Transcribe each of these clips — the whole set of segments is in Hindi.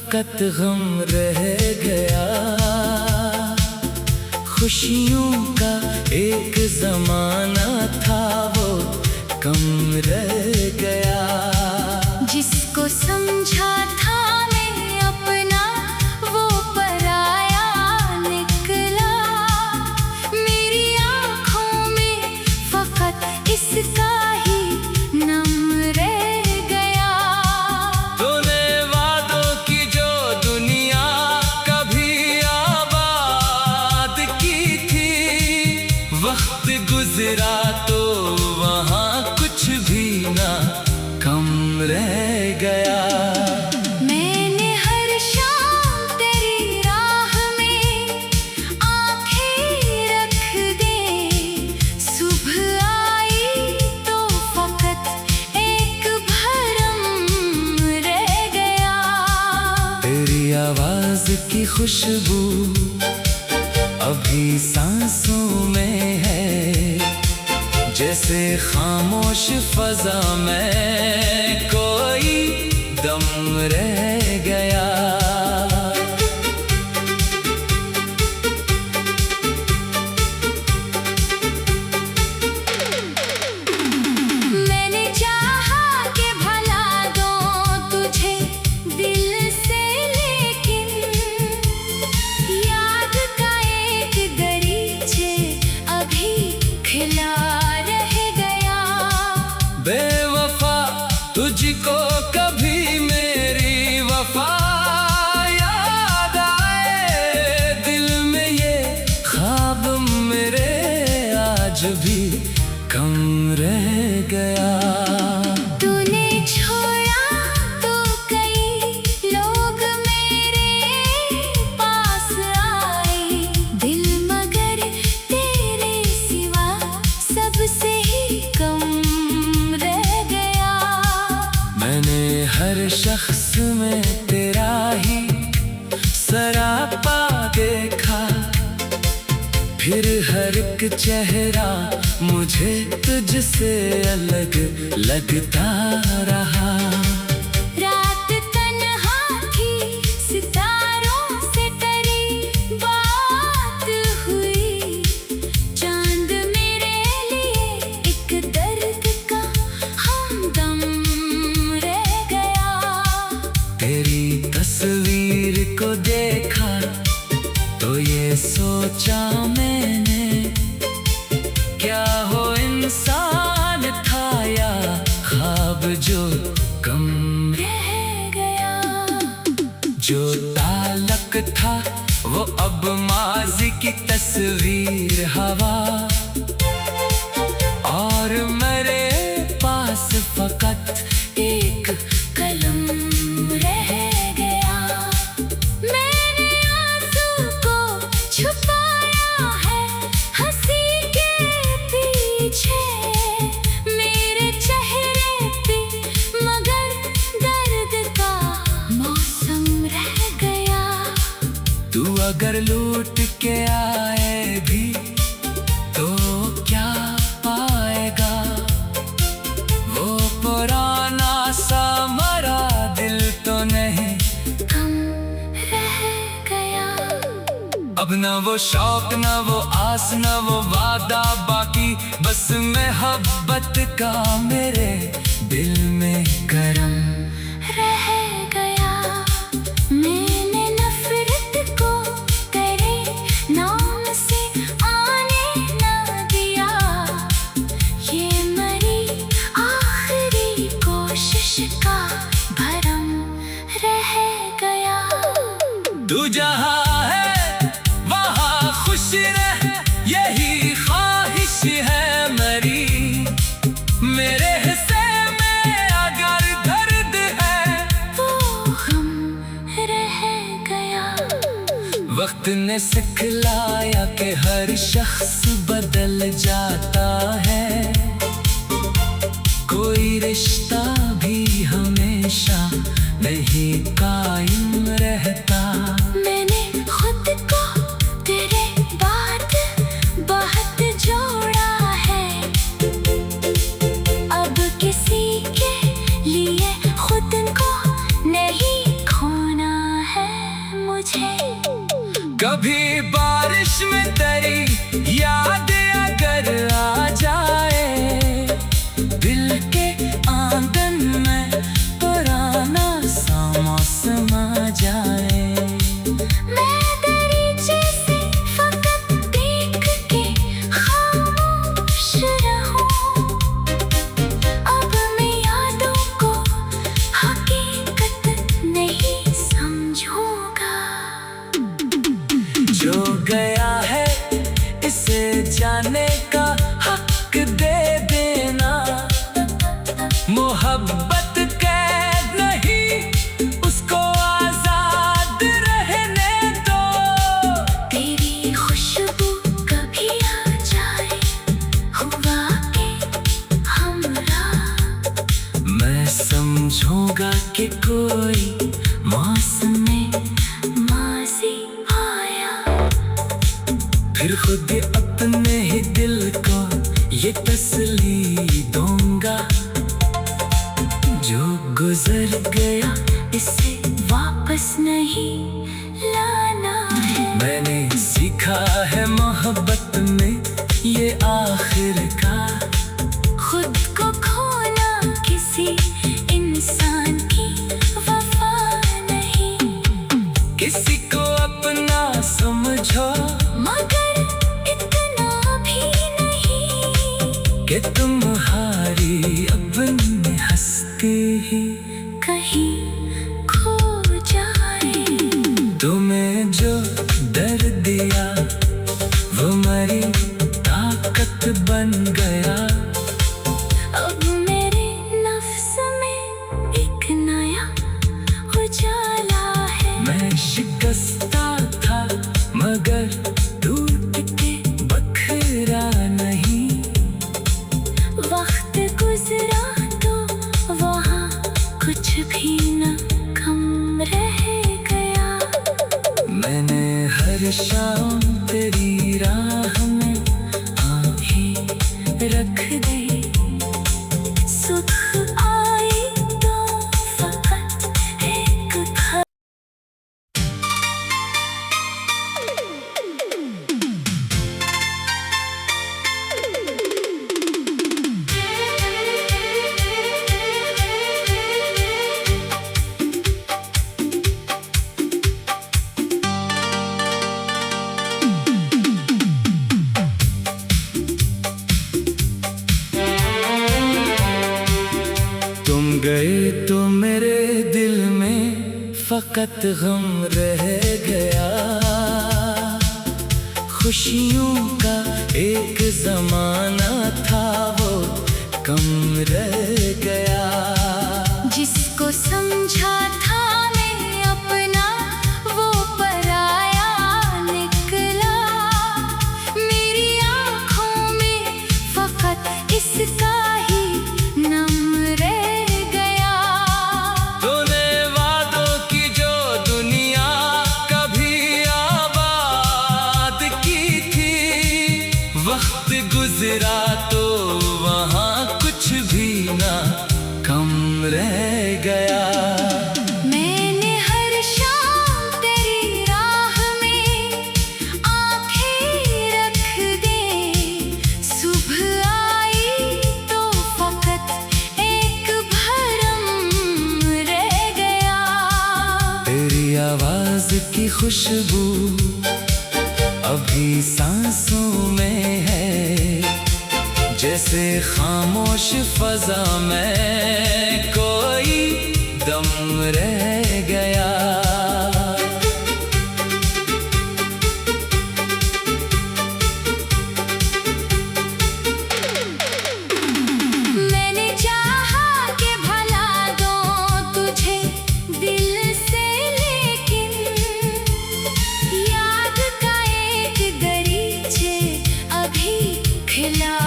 फकत गम रह गया। खुशियों का एक जमाना था, वो कम रह गया। जिसको समझा था मैं अपना, वो पराया निकला। मेरी आँखों में फकत इसका ही नम रह गया। तूने वादों की जो दुनिया कभी आबाद की थी, वक्त गुजरा तो वहाँ कुछ भी ना कम रह गया। मैंने हर शाम तेरी राह में आंखें रख दी। सुबह आई तो फकत एक भरम रह गया। तेरी आवाज की खुशबू अभी सांसों में है, जैसे खामोश फजा में कोई दम रह गया। मैंने चाहा कि भला दो तुझे दिल से, लेकिन याद का एक दरीचे अभी खिला रह गया। बेवफा तुझको कभी मेरी वफा याद आए, दिल में ये ख्वाब मेरे आज भी कम रह गया। तूने छोड़ा तो कई लोग मेरे पास आए, दिल मगर तेरे सिवा सबसे ही कम रह गया। मैंने हर शख्स में तेरा ही सरापा देखा, फिर हर एक चेहरा मुझे तुझसे अलग लगता रहा। रात तन्हा थी, सितारों से तेरी बात हुई। चांद मेरे लिए एक दर्द का हमदम रह गया। तेरी तस्वीर को देखा तो ये सोचा मैंने, क्या हो इंसान था या ख्वाब जो कम रह गया। जो ताल्लुक था वो अब माजी की तस्वीर हवा, और मेरे पास फकत एक कलम रह गया। मैंने आंसू को छुपाया है हंसी के पीछे, मेरे चेहरे पे मगर दर्द का मौसम रह गया। तू अगर लूट के आए भी तो क्या पाएगा, वो पुराना सा मरा दिल तो नहीं कम रह गया। अब ना वो शौक, ना वो आस, ना वो वादा बाकी, बस मोहब्बत का मेरे दिल में करम रह गया। मैंने नफरत को तेरे नाम से आने न दिया। ये मेरी आखिरी कोशिश का भरम रह गया। तू जहाँ है वहाँ खुश रह, यही ख्वाहिश है मेरी। मेरे हिस्से में अगर दर्द है वो गम रह गया। वक्त ने सिखलाया कि हर शख्स बदल जाता है, कोई रिश्ता भी हमेशा नहीं कायम रहता। मैंने खुद को तेरे बाद बहुत जोड़ा है, अब किसी के लिए खुद को नहीं खोना कभी बारिश में तेरी याद अगर आ जाए, दिल के आंगन में पुराना सा मौसम आ जाए। मैं दरीचे से फकत देख के खामोश रहूं, अब मैं यादों को हकीकत नहीं समझूंगा। जो गया है इसे जाने का हक दे देना, मोहब्बत कैद नहीं उसको आजाद रहने दो। तेरी खुशबू कभी आ जाए हुआ के हमरा, मैं समझूंगा कि कोई मौसम में माजी आया। फिर खुद अपने ही दिल को ये तसल्ली दूंगा। जो गुजर गया इसे वापस नहीं लाना है। मैंने सीखा है मोहब्बत में ये आखिर का, खुद को खोना किसी इंसान की वफा नहीं, किसी को अपना समझो मगर इतना भी नहीं कि तुम्हारी अपनी हस्ती ही कहीं खो जाए। तुम्हें जो दर्द दिया वो मेरी ताकत बन गया। अब मेरे नफ्स में एक नया उजाला है। मैं शिकस्ता था मगर टूट के बखरा नहीं। वक्त गुजरा तो वहाँ कुछ भी न कम रह गया। मैंने हर शाम तेरी राह में आँखें रख दी। सुख आई तो फकत एक भर। तुम गए तो मेरे दिल में फकत गम रह गया। खुशियों का एक जमाना था वो कम रह गया। जिसको समझा था मैं अपना वो पराया निकला। मेरी आँखों में फकत इसका ही नम रह गया। तूने वादों की जो दुनिया कभी आबाद की थी, वक्त गुजरा तो वहाँ कुछ भी ना कम रह गया। मैंने हर शाम तेरी राह में आँखें रख दी। सुबह आई तो फकत एक भरम रह गया। तेरी आवाज की खुशबू अभी सांसों में है, जैसे खामोश फजा में कोई दम रह गया। मैंने चाहा कि भला दूं तुझे दिल से, लेकिन याद का एक दरीचे अभी खिला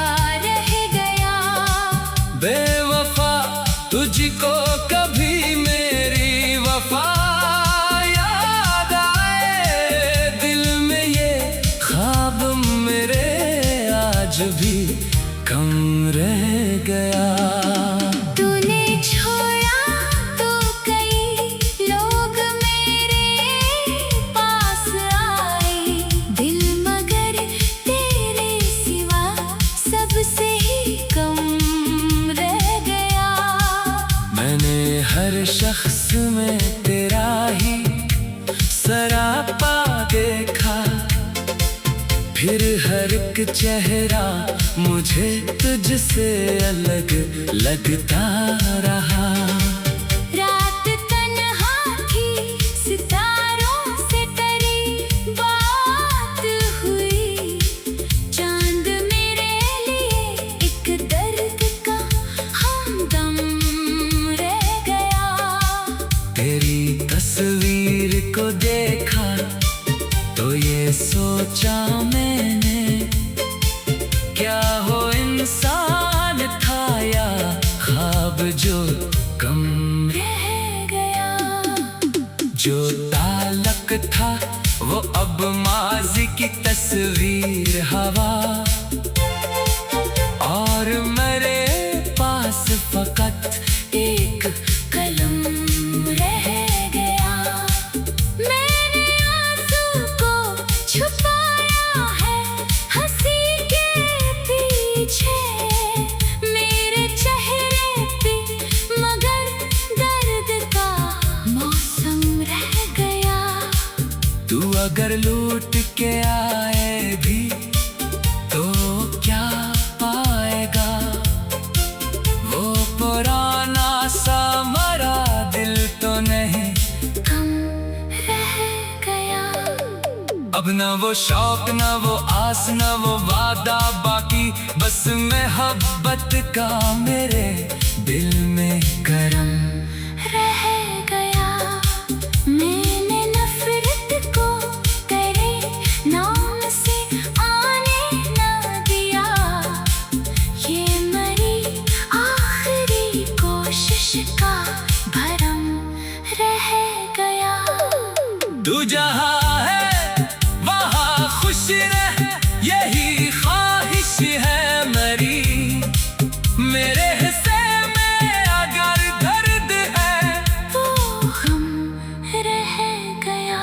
रह गया। बेवफा तुझको कभी मेरी वफा याद आए, दिल में ये ख्वाब मेरे आज भी कम रह गया। तूने छोड़ा तो कई लोग मेरे पास आए। एक चेहरा मुझे तुझसे अलग लगता रहा। रात तन्हा थी, सितारों से तेरी बात हुई। चांद मेरे लिए एक दर्द का हमदम रह गया। तेरी तस्वीर को देखा तो ये सोचा मैंने, क्या हो इंसान था या ख्वाब जो कम रह गया। जो ताल्लुक था वो अब माजी की तस्वीर हवा, और मेरे पास फकत एक कलम रह गया। मैंने आंसू को छुपाया है हंसी के पीछे, मेरे चेहरे पे मगर दर्द का मौसम रह गया। तू अगर लूट के आए भी तो क्या पाएगा, वो पुराना सा मरा दिल तो नहीं कम रह गया। अब न वो शौक न वो आस न वो वादा बाकी, बस मोहब्बत का मेरे दिल में करम रह गया। मैंने नफरत को तेरे नाम से आने न दिया। ये मेरी आखिरी कोशिश का भरम रह गया। तू जहाँ है वहाँ खुश रह, यही ख्वाहिश है मेरी। मेरे हिस्से में अगर दर्द है वो गम रह गया।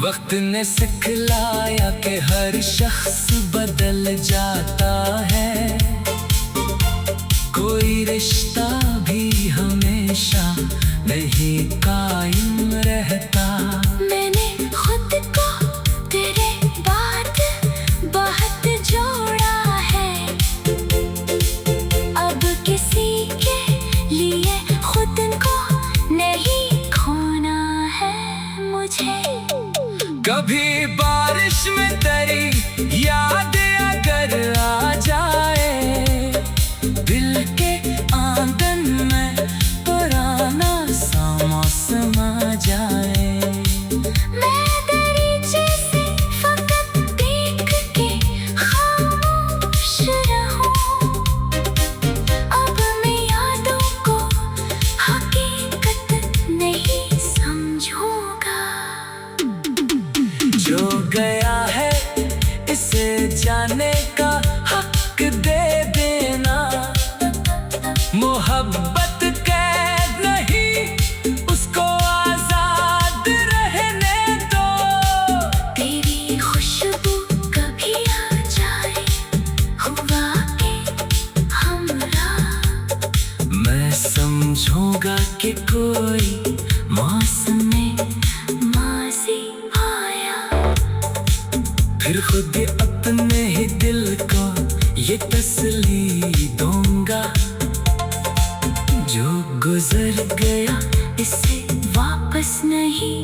वक्त ने सिखलाया कि हर शख्स बदल जाता है, कोई रिश्ता भी हमेशा नहीं कायम रहता। मैंने खुद को तेरे बाद बहुत जोड़ा है। अब किसी के लिए खुद को नहीं खोना है मुझे। कभी बारिश में तेरी याद अगर आ जाए, दिल के आंगन में पुराना सा मौसम आ जाए। मैं दरीचे से फकत देख के खामोश रहूं। अब मैं यादों को हकीकत नहीं समझूंगा। जो गया है इसे जाने का हक दे देना। मोहब्बत कैद नहीं, उसको आजाद रहने दो। तेरी खुशबू कभी आ जाए हवा के हमरा। मैं समझूंगा कि कोई मौसम में माजी आया। फिर खुद अपने ही दिल को ये तसल्ली दूंगा। जो गुजर गया इसे वापस नहीं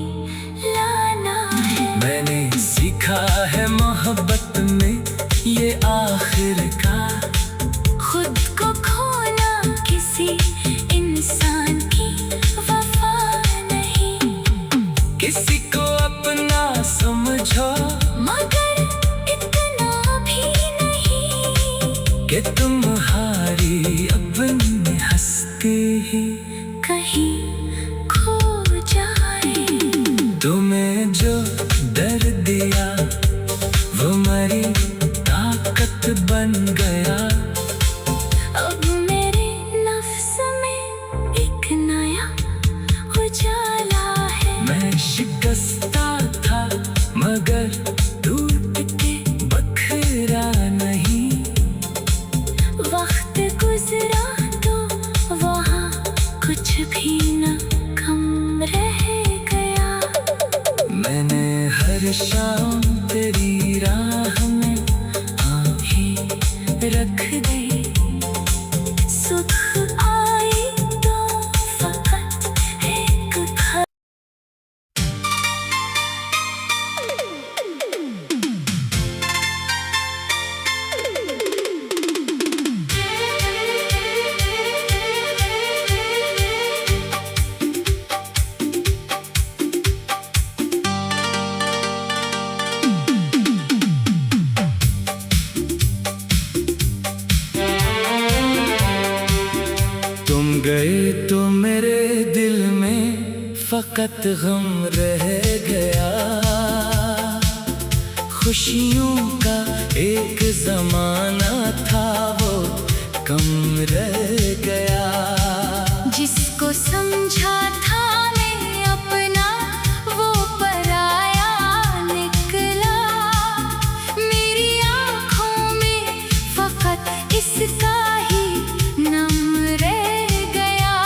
लाना है। मैंने सीखा है मोहब्बत में ये आखिर का, खुद को खोना किसी इंसान की वफा नहीं। किसी को अपना समझो मगर इतना भी नहीं कि तुम्हारी अपनी हस्ती ही कहीं खो जाए। तुम्हें जो दर्द दिया वो मेरी ताकत बन गया। अब मेरे नफ्स में एक नया उजाला है। मैं शिकस्ता था मगर टूट के बखरा नहीं। वक्त गुजरा तो वहाँ कुछ भी न कम रह गया। मैंने हर शाम तेरी राह में फकत गम रह गया। खुशियों का एक जमाना था, वो कम रह गया। जिसको समझा था मैं अपना, वो पराया निकला। मेरी आँखों में फकत इसका ही नम रह गया।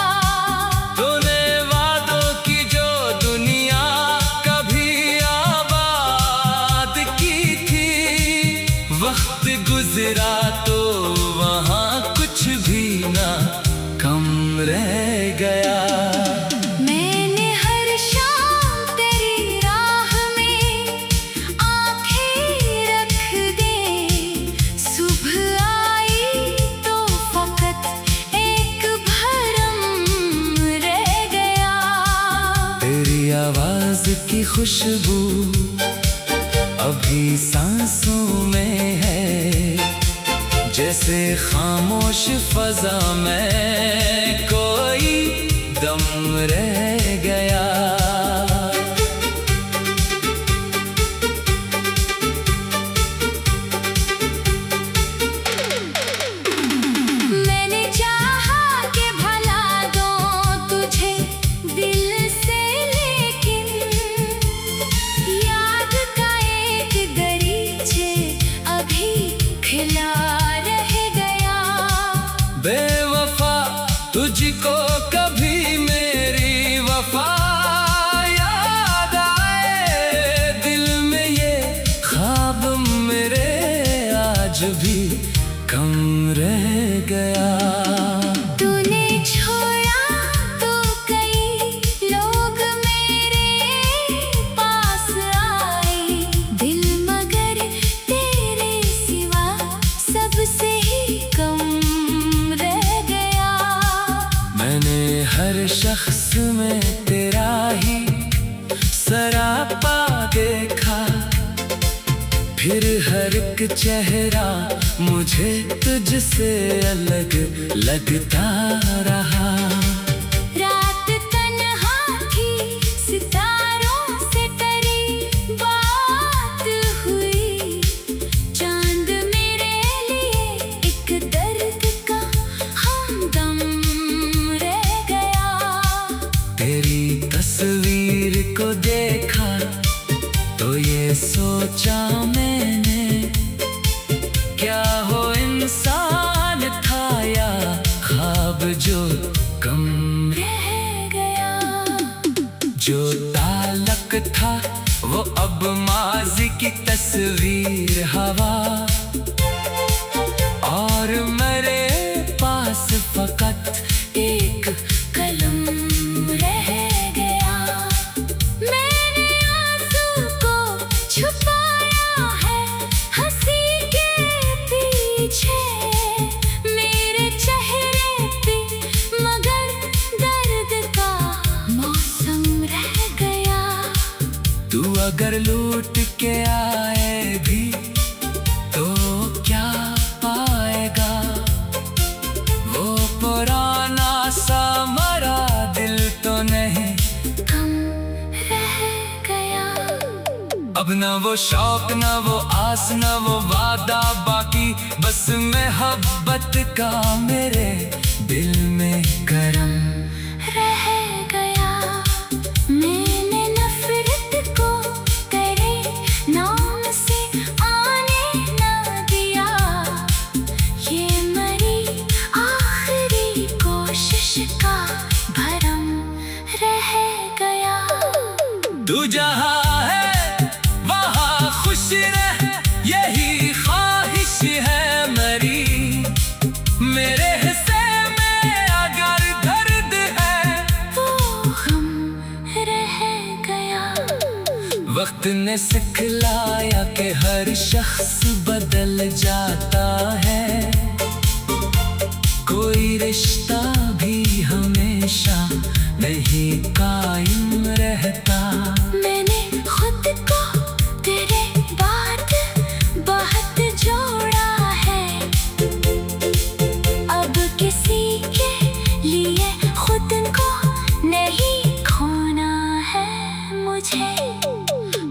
तूने वादों की जो दुनिया कभी आबाद की थी, वक्त गुजरा तो वहाँ कुछ भी ना कम रह गया। मैंने हर शाम तेरी राह में आंखें रख दी। सुबह आई तो फकत एक भरम रह गया। तेरी आवाज की खुशबू अभी सांसों में है, जैसे खामोश फजा में कोई दम रह गया। मैंने चाहा कि भला दूं तुझे दिल से, लेकिन याद का एक दरीचे अभी खिला रह गया। बेवफा तुझको कभी मेरी वफा याद आए, दिल में ये ख्वाब मेरे आज भी कम रह गया। तूने छोड़ा तो कई लोग मेरे पास आए, दिल मगर तेरे सिवा सबसे ही कम रह गया। मैंने हर शख्स में तेरा ही सरापा देखा, फिर हर एक चेहरा मुझे तुझसे अलग लगता रहा। रात तन्हा थी, सितारों से तेरी बात हुई। चांद मेरे लिए एक दर्द का हमदम रह गया। तेरी तस्वीर को देखा तो ये सोचा मैंने, क्या हो इंसान था या ख्वाब जो कम रह गया। जो ताल्लुक था वो अब माजी की तस्वीर हवा, और मेरे पास फकत एक कलम रह गया। मैंने आंसू को छुपाया है हंसी के पीछे, मेरे चेहरे पे मगर दर्द का मौसम रह गया। तू अगर लूट के आए भी तो क्या पाएगा, वो पुराना सा मरा दिल तो नहीं कम रह गया। अब न वो शौक न वो आस न वो वादा बाकी, बस मोहब्बत का मेरे दिल में करम रह गया। मैंने नफरत को तेरे नाम से आने ना दिया। ये मेरी आखिरी कोशिश का भरम रह गया। तू जहाँ है वहाँ खुश रह, यही ख्वाहिश है मेरी। मेरे हिस्से में अगर दर्द है वो गम रह गया। वक्त ने सिखलाया कि हर शख्स बदल जाता है, कोई रिश्ता भी हमेशा नहीं कायम रहता। मैंने खुद को तेरे बाद बहुत जोड़ा है, अब किसी के लिए खुद को नहीं खोना है।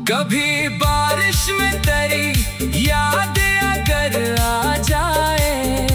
कभी बारिश में तेरी यादें अगर आ जाए